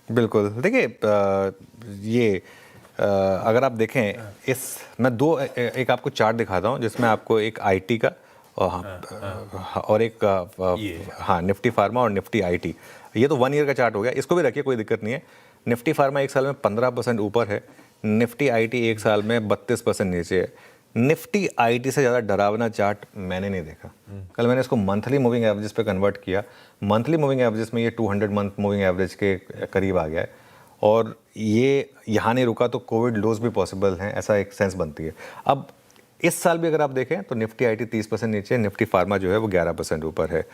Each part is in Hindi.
बिल्कुल। देखिए ये अगर आप देखें मैं एक आपको चार्ट दिखाता हूँ जिसमें आपको एक आईटी का और एक हाँ निफ्टी फार्मा और निफ्टी आईटी, ये तो 1 ईयर का चार्ट हो गया, इसको भी रखिए कोई दिक्कत नहीं है। निफ्टी फार्मा एक साल में 15% ऊपर है, निफ्टी आईटी एक साल में 32% नीचे है। निफ्टी आईटी से ज़्यादा डरावना चार्ट मैंने नहीं देखा। कल मैंने इसको मंथली मूविंग एवरेज पे कन्वर्ट किया, मंथली मूविंग एवरेज में ये 200 मंथ मूविंग एवरेज के करीब आ गया है और ये यहाँ नहीं रुका तो कोविड लोज भी पॉसिबल हैं, ऐसा एक सेंस बनती है। अब इस साल भी अगर आप देखें तो निफ्टी आईटी 30% नीचे, निफ्टी फार्मा जो है वो 11% ऊपर है।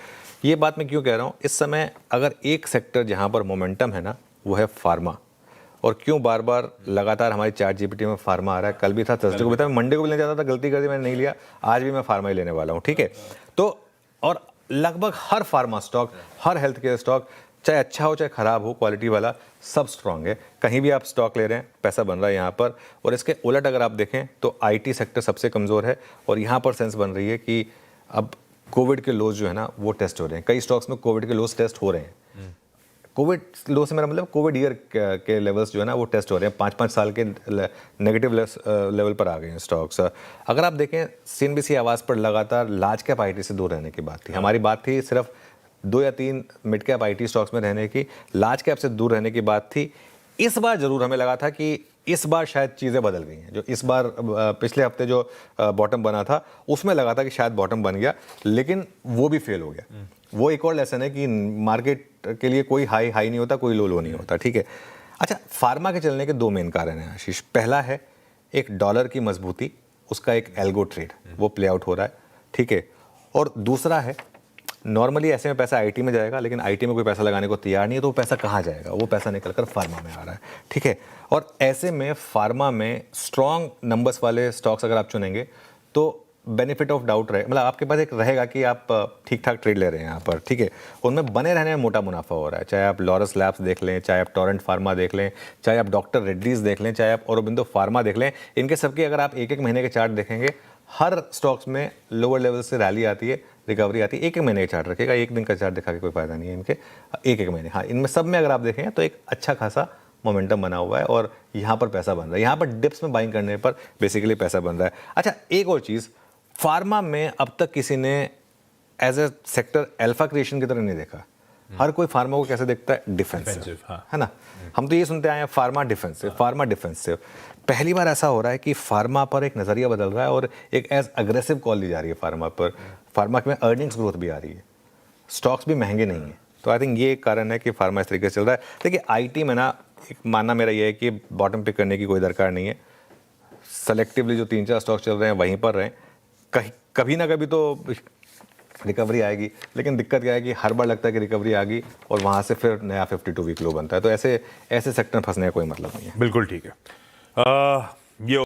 ये बात मैं क्यों कह रहा हूँ, इस समय अगर एक सेक्टर जहाँ पर मोमेंटम है ना वो है फार्मा। और क्यों बार बार लगातार हमारी चैट जीपीटी में फार्मा आ रहा है, कल भी था, थर्सडे को भी था, मैं मंडे को भी लेने जाता था, गलती कर दी मैंने नहीं लिया, आज भी मैं फार्मा ही लेने वाला हूँ, ठीक है। तो और लगभग हर फार्मा स्टॉक, हर हेल्थ केयर स्टॉक, चाहे अच्छा हो चाहे खराब हो, क्वालिटी वाला सब स्ट्रांग है। कहीं भी आप स्टॉक ले रहे हैं पैसा बन रहा है यहाँ पर। और इसके उलट अगर आप देखें तो आईटी सेक्टर सबसे कमज़ोर है और यहाँ पर सेंस बन रही है कि अब कोविड के लोज जो है ना वो टेस्ट हो रहे हैं। कई स्टॉक्स में कोविड के लोज टेस्ट हो रहे हैं। कोविड लो से मेरा मतलब कोविड ईयर के लेवल्स जो है ना वो टेस्ट हो रहे हैं, 5-5 साल के नेगेटिव लेवल पर आ गए हैं स्टॉक्स। अगर आप देखें सीएनबीसी आवाज़ पर लगातार लार्ज कैप आईटी से दूर रहने की बात थी। हमारी बात थी सिर्फ 2 या 3 मिड कैप आईटी स्टॉक्स में रहने की, लार्ज कैप से दूर रहने की बात थी। इस बार ज़रूर हमें लगा था कि इस बार शायद चीज़ें बदल गई हैं। जो इस बार पिछले हफ्ते जो बॉटम बना था उसमें लगा था कि शायद बॉटम बन गया, लेकिन वो भी फेल हो गया। वो एक और लेसन है कि मार्केट के लिए कोई हाई हाई नहीं होता, कोई लो लो नहीं होता, ठीक है। अच्छा, फार्मा के चलने के 2 मेन कारण हैं आशीष। पहला है एक डॉलर की मजबूती, उसका एक एल्गो ट्रेड वो प्ले आउट हो रहा है, ठीक है। और दूसरा है नॉर्मली ऐसे में पैसा आईटी में जाएगा, लेकिन आईटी में कोई पैसा लगाने को तैयार नहीं है, तो वो पैसा कहाँ जाएगा, वो पैसा निकल कर फार्मा में आ रहा है, ठीक है। और ऐसे में फार्मा में स्ट्रॉन्ग नंबर्स वाले स्टॉक्स अगर आप चुनेंगे तो बेनिफिट ऑफ डाउट रहे, मतलब आपके पास एक रहेगा कि आप ठीक ठाक ट्रेड ले रहे हैं यहाँ पर, ठीक है। उनमें बने रहने में मोटा मुनाफा हो रहा है, चाहे आप लॉरस लैब्स देख लें, चाहे आप टोरेंट फार्मा देख लें, चाहे आप डॉक्टर रेड्डीज देख लें, चाहे आप औरोबिंदो फार्मा देख लें। इनके सबके अगर आप एक महीने के चार्ट देखेंगे, हर स्टॉक्स में लोअर लेवल से रैली आती है, रिकवरी आती है। एक महीने का चार्ट रखेगा, एक दिन का चार्ट दिखा के कोई फायदा नहीं है इनके, एक महीने। हाँ, इनमें सब में अगर आप देखें तो एक अच्छा खासा मोमेंटम बना हुआ है और यहाँ पर पैसा बन रहा है। यहाँ पर डिप्स में बाइंग करने पर बेसिकली पैसा बन रहा है। अच्छा, एक और चीज़, फार्मा में अब तक किसी ने as a sector alpha creation की तरह नहीं देखा। हर कोई फार्मा को कैसे देखता है, डिफेंसिव, हाँ। है ना। हम तो ये सुनते आए हैं फार्मा डिफेंसिव, फार्मा डिफेंसिव। पहली बार ऐसा हो रहा है कि फार्मा पर एक नज़रिया बदल रहा है और एक एज अग्रेसिव कॉल ली जा रही है फार्मा पर। फार्मा में अर्निंग्स ग्रोथ भी आ रही है, स्टॉक्स भी महंगे नहीं है। तो आई थिंक ये एक कारण है कि फार्मा इस तरीके से चल रहा है। देखिए आईटी में ना एक मानना मेरा ये है कि बॉटम पिक करने की कोई दरकार नहीं है। सेलेक्टिवली जो 3-4 स्टॉक चल रहे हैं वहीं पर रहें, कभी ना कभी तो रिकवरी आएगी। लेकिन दिक्कत क्या है कि हर बार लगता है कि रिकवरी आ गई और वहाँ से फिर नया 52 वीक लो बनता है। तो ऐसे सेक्टर में फंसने का कोई मतलब नहीं है। बिल्कुल ठीक है। ये